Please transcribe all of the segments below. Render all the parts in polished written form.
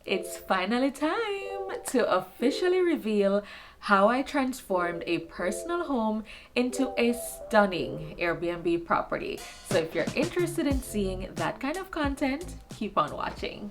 It's finally time to officially reveal how I transformed a personal home into a stunning Airbnb property. So if you're interested in seeing that kind of content, keep on watching.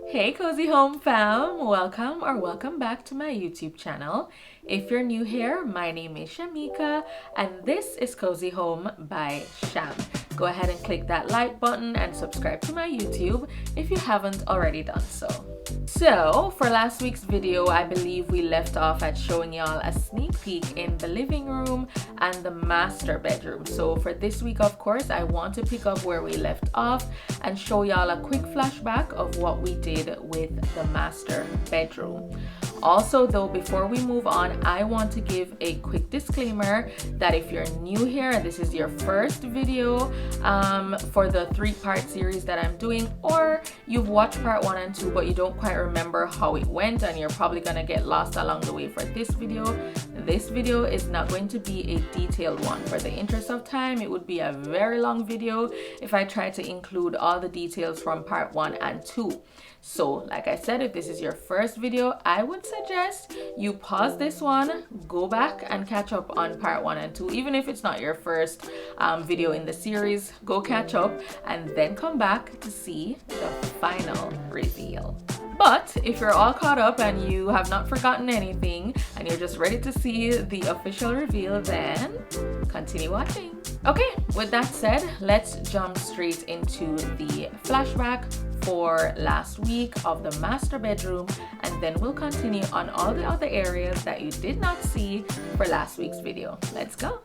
Hey Cozy Home fam, welcome back to my YouTube channel. If you're new here, my name is Shamika and this is Cozy Home by Sham. Go ahead and click that like button and subscribe to my YouTube if you haven't already done so. So for last week's video, I believe we left off at showing y'all a sneak peek in the living room and the master bedroom. So for this week, of course, I want to pick up where we left off and show y'all a quick flashback of what we did with the master bedroom. Also though, before we move on, I want to give a quick disclaimer that if you're new here and this is your first video for the 3-part series that I'm doing, or you've watched part 1 and 2 but you don't quite remember how it went and you're probably gonna get lost along the way for this video is not going to be a detailed one. For the interest of time, it would be a very long video if I try to include all the details from part 1 and 2. So like I said, if this is your first video, I would suggest you pause this one, go back and catch up on part 1 and 2. Even if it's not your first video in the series, go catch up and then come back to see the final reveal. But if you're all caught up and you have not forgotten anything and you're just ready to see the official reveal, then continue watching. Okay, with that said, let's jump straight into the flashback for last week of the master bedroom, and then we'll continue on all the other areas that you did not see for last week's video. Let's go.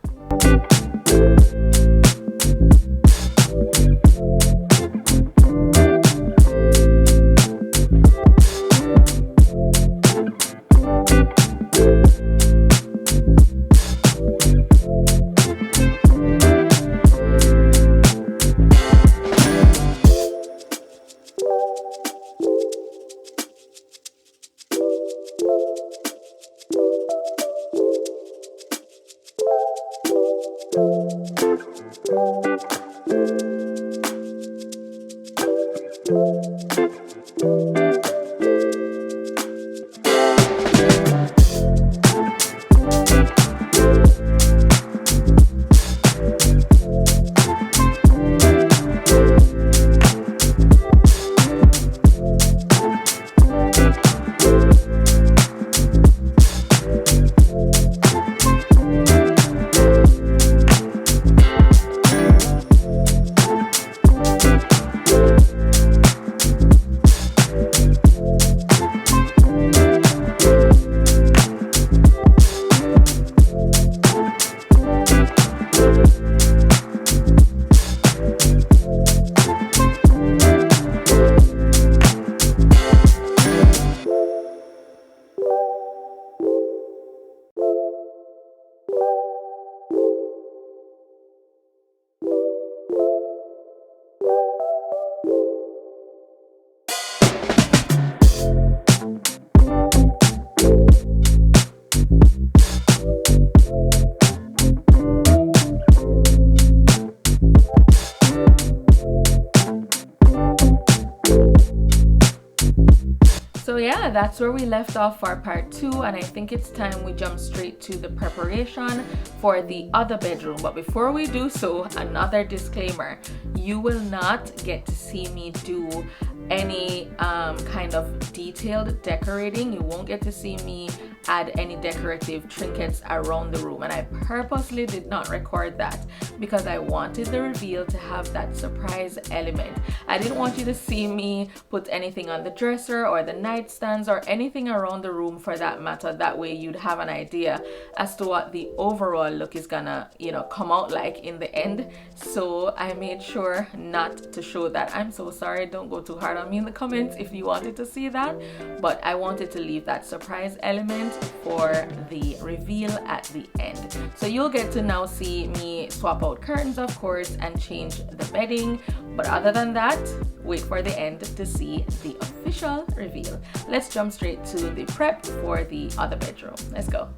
So yeah, that's where we left off for part 2, and I think it's time we jump straight to the preparation for the other bedroom. But before we do so, another disclaimer: you will not get to see me do any kind of detailed decorating. You won't get to see me add any decorative trinkets around the room, and I purposely did not record that because I wanted the reveal to have that surprise element. I didn't want you to see me put anything on the dresser or the nightstands or anything around the room for that matter. That way you'd have an idea as to what the overall look is gonna, come out like in the end. So I made sure not to show that. I'm so sorry, don't go too hard on me in the comments if you wanted to see that, but I wanted to leave that surprise element for the reveal at the end. So you'll get to now see me swap out curtains, of course, and change the bedding. But other than that, wait for the end to see the official reveal. Let's jump straight to the prep for the other bedroom. Let's go.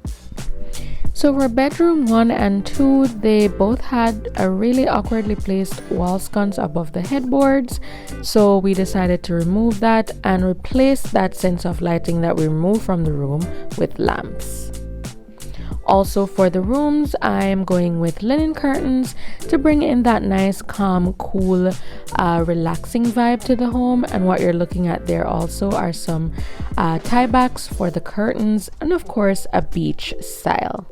So for bedroom 1 and 2, they both had a really awkwardly placed wall sconce above the headboards. So we decided to remove that and replace that sense of lighting that we removed from the room with lamps. Also for the rooms, I'm going with linen curtains to bring in that nice, calm, cool, relaxing vibe to the home. And what you're looking at there also are some tie backs for the curtains and of course a beach style.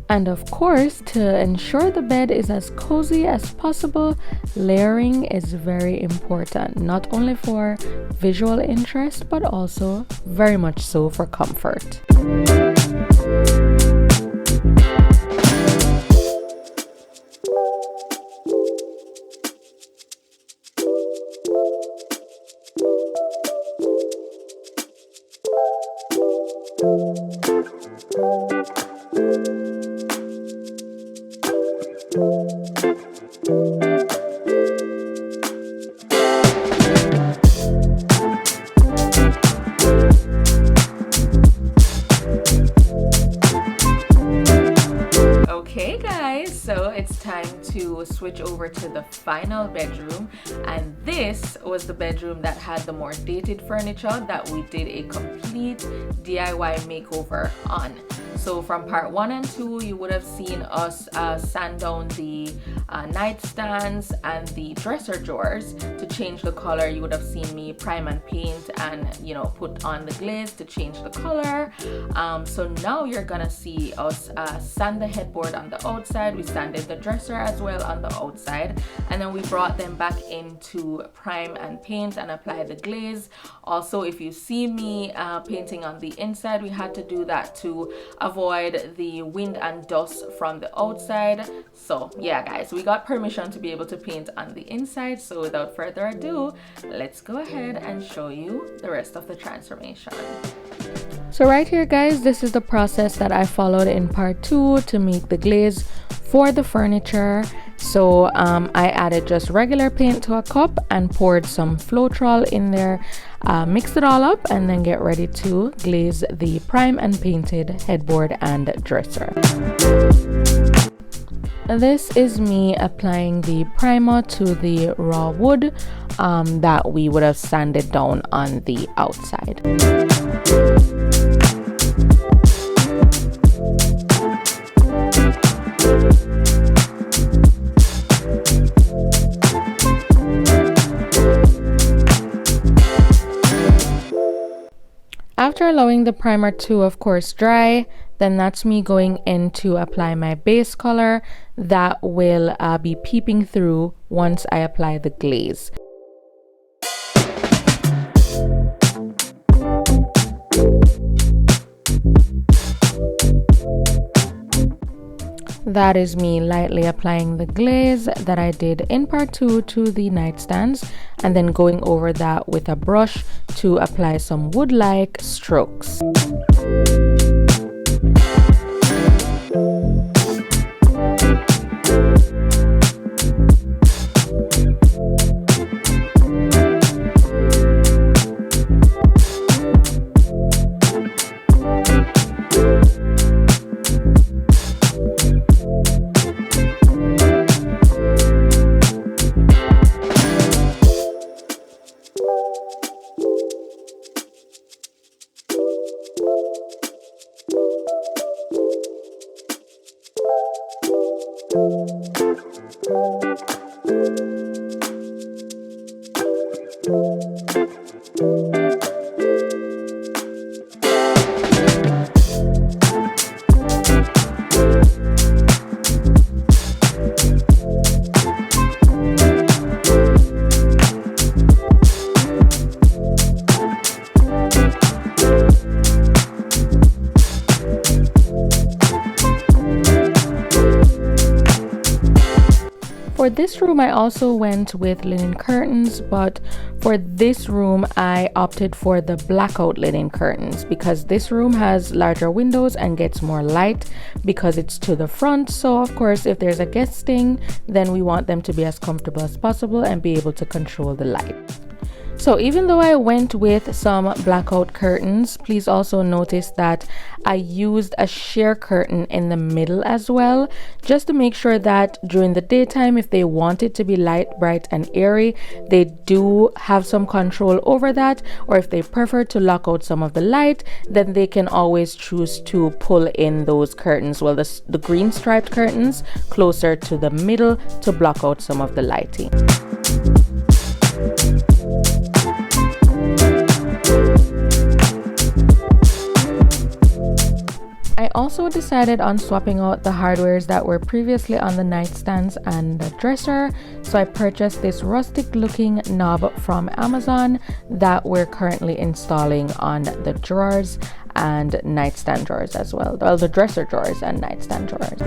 And of course, to ensure the bed is as cozy as possible, layering is very important, not only for visual interest, but also very much so for comfort. Okay guys, so it's time to switch over to the final bedroom, and this was the bedroom that had the more dated furniture that we did a complete DIY makeover on. So from part 1 and 2, you would have seen us sand down the nightstands and the dresser drawers to change the color. You would have seen me prime and paint and, you know, put on the glaze to change the color. So now you're gonna see us sand the headboard on the outside. We sanded the dresser as well on the outside, and then we brought them back into prime and paint and apply the glaze. Also, if you see me painting on the inside, we had to do that to avoid the wind and dust from the outside. So yeah guys, we got permission to be able to paint on the inside. So without further ado, let's go ahead and show you the rest of the transformation. So right here guys, this is the process that I followed in part 2 to make the glaze for the furniture. So I added just regular paint to a cup and poured some Floetrol in there, mixed it all up, and then get ready to glaze the prime and painted headboard and dresser. This is me applying the primer to the raw wood that we would have sanded down on the outside. After allowing the primer to, of course, dry, then that's me going in to apply my base color that will be peeping through once I apply the glaze. That is me lightly applying the glaze that I did in part 2 to the nightstands, and then going over that with a brush to apply some wood-like strokes. For this room, I also went with linen curtains, but for this room, I opted for the blackout linen curtains because this room has larger windows and gets more light because it's to the front. So of course, if there's a guest staying, then we want them to be as comfortable as possible and be able to control the light. So even though I went with some blackout curtains, please also notice that I used a sheer curtain in the middle as well, just to make sure that during the daytime, if they want it to be light, bright and airy, they do have some control over that. Or if they prefer to lock out some of the light, then they can always choose to pull in those curtains, well, the green striped curtains closer to the middle to block out some of the lighting. I also decided on swapping out the hardwares that were previously on the nightstands and the dresser. So I purchased this rustic looking knob from Amazon that we're currently installing on the drawers and nightstand drawers as well. Well, the dresser drawers and nightstand drawers.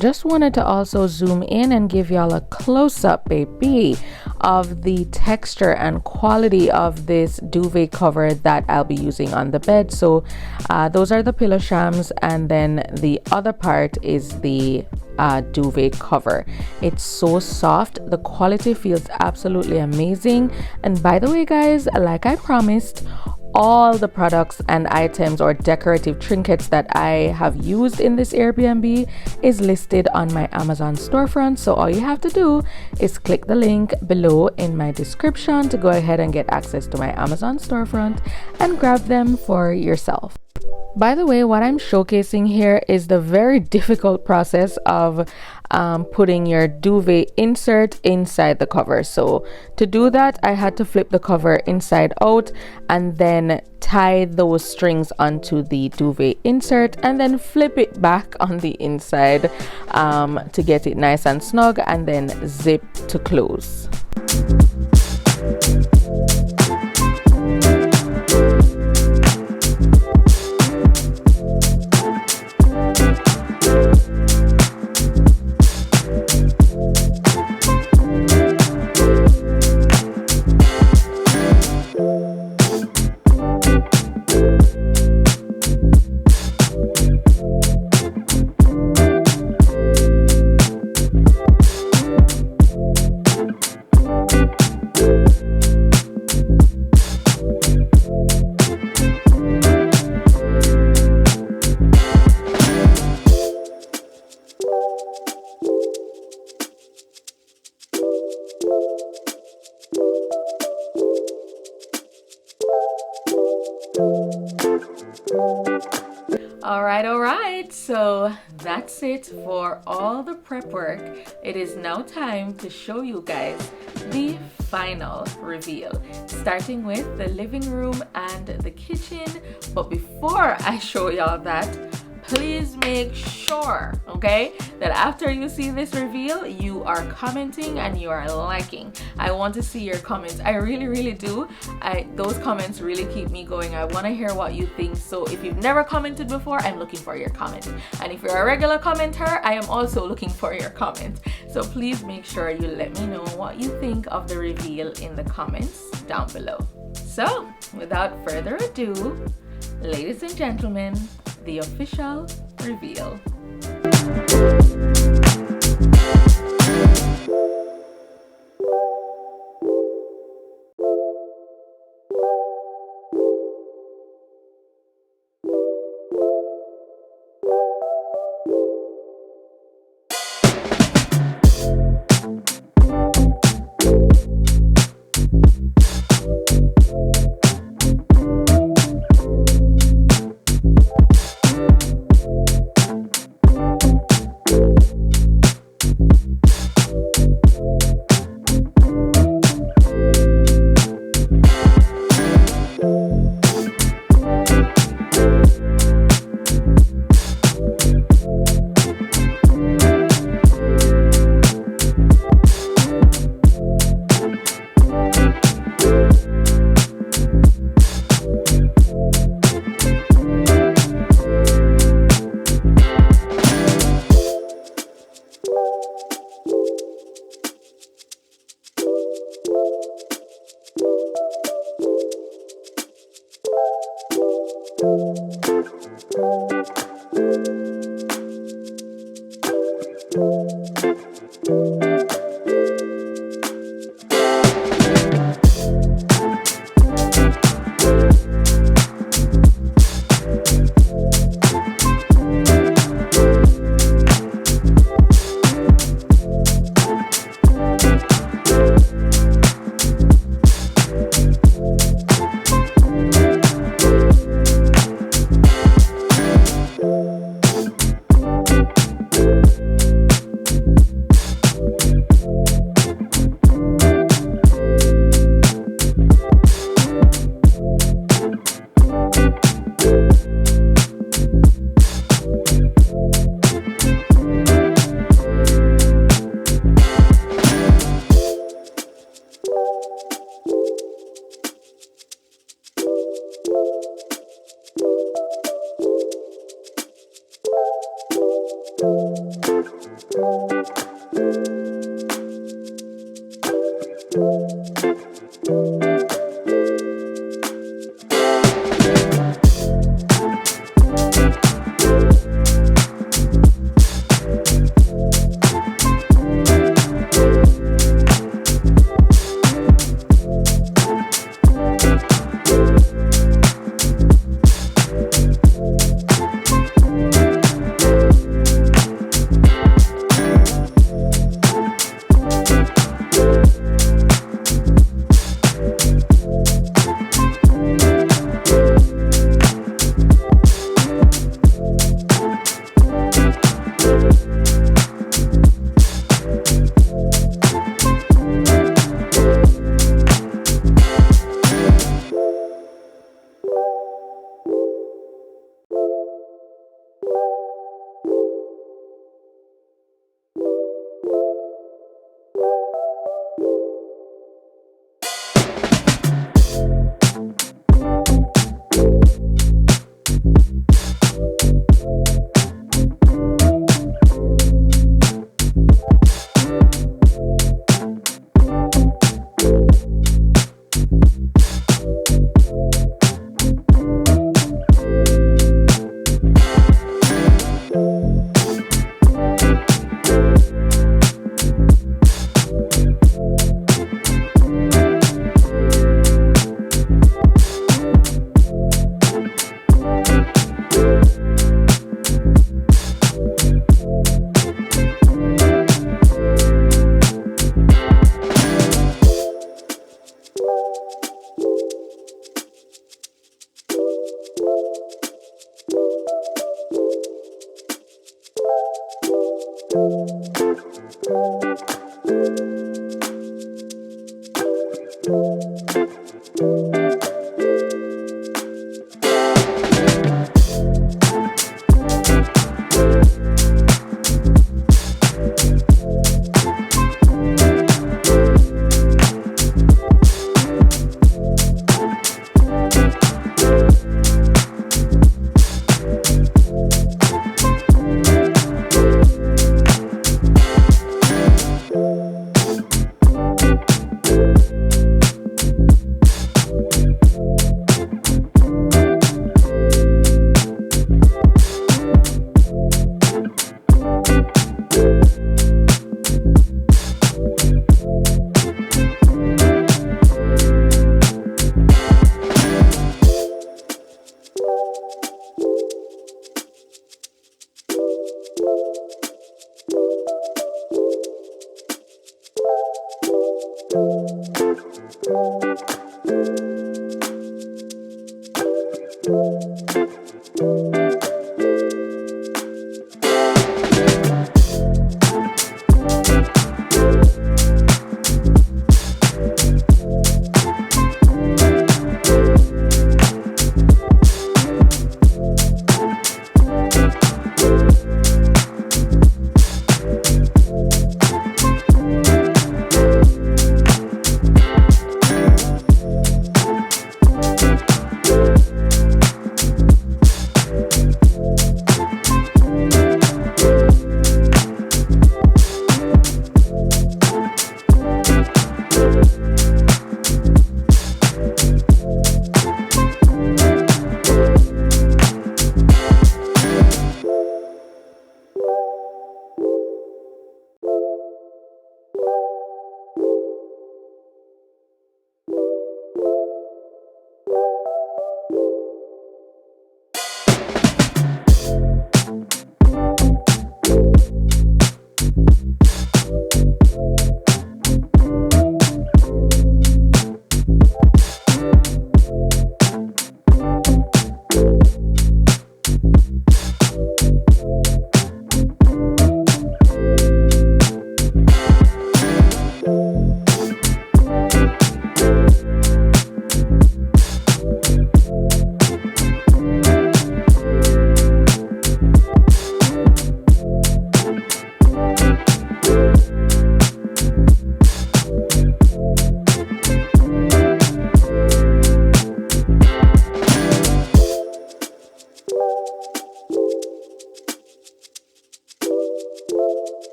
Just wanted to also zoom in and give y'all a close-up, baby, of the texture and quality of this duvet cover that I'll be using on the bed. So those are the pillow shams, and then the other part is the duvet cover. It's so soft, the quality feels absolutely amazing. And by the way, guys, like I promised, all the products and items or decorative trinkets that I have used in this Airbnb is listed on my Amazon storefront. So all you have to do is click the link below in my description to go ahead and get access to my Amazon storefront and grab them for yourself. By the way, what I'm showcasing here is the very difficult process of putting your duvet insert inside the cover. So to do that, I had to flip the cover inside out and then tie those strings onto the duvet insert and then flip it back on the inside to get it nice and snug, and then zip to close. All right, so that's it for all the prep work. It is now time to show you guys the final reveal, starting with the living room and the kitchen. But before I show y'all that, please make sure, okay, that after you see this reveal, you are commenting and you are liking. I want to see your comments. I really do. Those comments really keep me going. I want to hear what you think. So if you've never commented before, I'm looking for your comment. And if you're a regular commenter, I am also looking for your comment. So please make sure you let me know what you think of the reveal in the comments down below. So without further ado, ladies and gentlemen, the official reveal.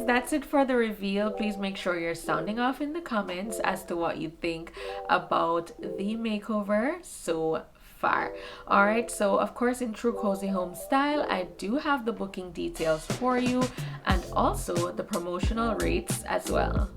That's it for the reveal. Please make sure you're sounding off in the comments as to what you think about the makeover so far. All right, so of course, in true cozy home style, I do have the booking details for you and also the promotional rates as well.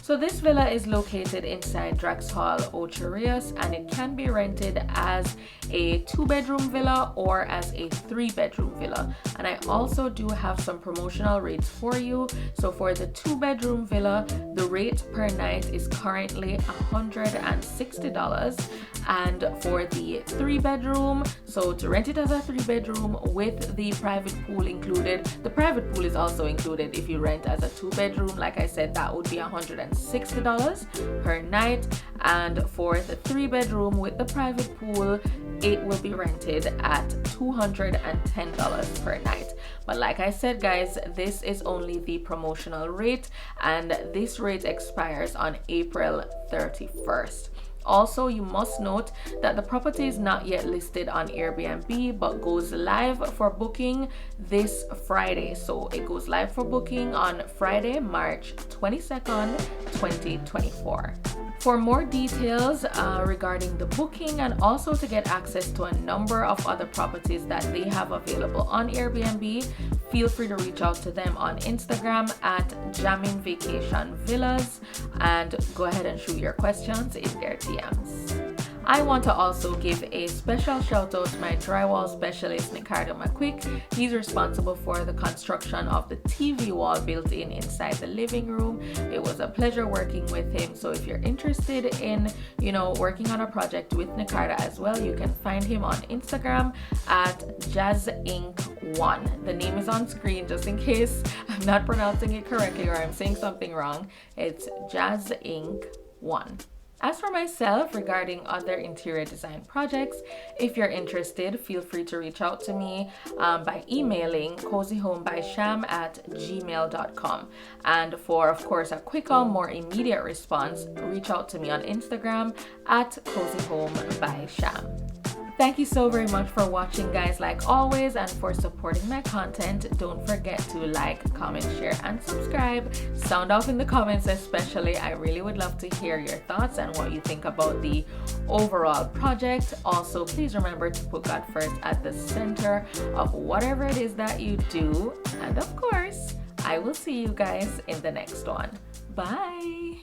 So this villa is located inside Drax Hall, Ocho, Rios, and it can be rented as a 2-bedroom villa or as a 3-bedroom villa. And I also do have some promotional rates for you. So for the 2-bedroom villa, the rate per night is currently $160. And for the 3-bedroom, so to rent it as a 3-bedroom with the private pool included, the private pool is also included if you rent as a 2-bedroom. Like I said, that would be $160 per night. And for the 3-bedroom with the private pool, it will be rented at $210 per night. But like I said, guys, this is only the promotional rate, and this rate expires on April 31st. Also, you must note that the property is not yet listed on Airbnb but goes live for booking this Friday. So it goes live for booking on Friday, March 22nd, 2024. For more details regarding the booking and also to get access to a number of other properties that they have available on Airbnb, feel free to reach out to them on Instagram at Jamming Vacation Villas and go ahead and shoot your questions in their DMs. I want to also give a special shout out to my drywall specialist, Ricardo McQuick. He's responsible for the construction of the TV wall built inside the living room. It was a pleasure working with him. So if you're interested in, working on a project with Ricardo as well, you can find him on Instagram at JazzInc 1. The name is on screen just in case I'm not pronouncing it correctly or I'm saying something wrong. It's Jazz Ink 1. As for myself, regarding other interior design projects, if you're interested, feel free to reach out to me by emailing cozyhomebysham@gmail.com. And for, of course, a quicker, more immediate response, reach out to me on Instagram at cozyhomebysham. Thank you so very much for watching, guys, like always, and for supporting my content. Don't forget to like, comment, share, and subscribe. Sound off in the comments especially. I really would love to hear your thoughts and what you think about the overall project. Also, please remember to put God first at the center of whatever it is that you do. And of course, I will see you guys in the next one. Bye!